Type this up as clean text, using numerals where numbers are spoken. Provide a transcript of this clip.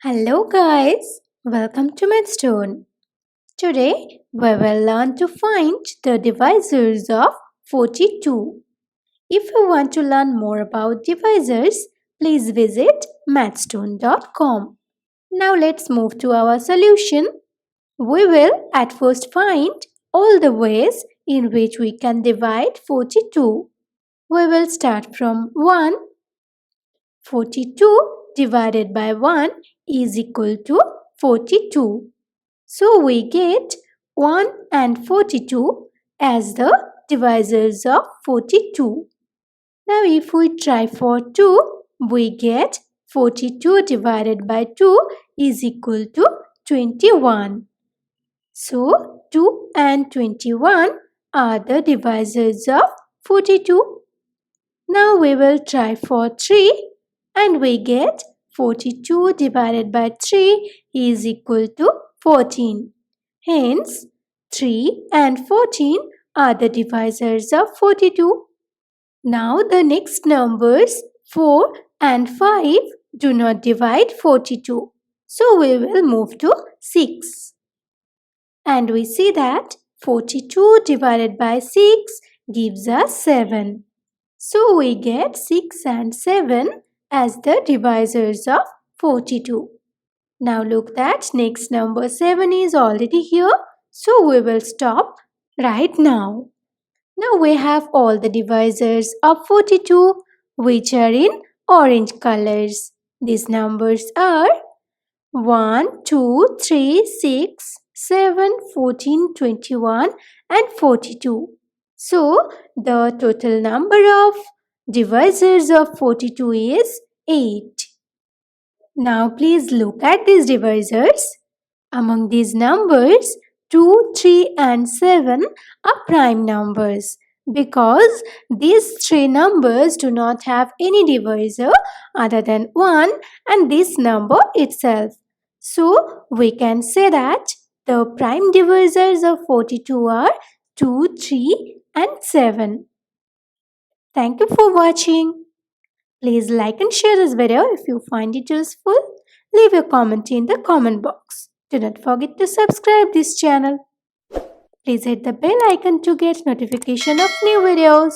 Hello guys, welcome to Mathstoon. Today we will learn to find the divisors of 42. If you want to learn more about divisors, please visit mathstoon.com. Now let's move to our solution. We will at first find all the ways in which we can divide 42. We will start from 1. 42 divided by 1 is equal to 42. So we get 1 and 42 as the divisors of 42. Now if we try for 2, we get 42 divided by 2 is equal to 21. So 2 and 21 are the divisors of 42. Now we will try for 3 and we get 42 divided by 3 is equal to 14. Hence, 3 and 14 are the divisors of 42. Now the next numbers 4 and 5 do not divide 42. So we will move to 6. And we see that 42 divided by 6 gives us 7. So we get 6 and 7 as the divisors of 42. Now look that next number 7 is already here. So we will stop right now. Now we have all the divisors of 42 which are in orange colors. These numbers are 1, 2, 3, 6, 7, 14, 21 and 42. So the total number of divisors of 42 is 8. Now please look at these divisors. Among these numbers, 2, 3 and 7 are prime numbers because these three numbers do not have any divisor other than 1 and this number itself. So we can say that the prime divisors of 42 are 2, 3 and 7. Thank you for watching. Please like and share this video if you find it useful. Leave your comment in the comment box. Do not forget to subscribe this channel. Please hit the bell icon to get notification of new videos.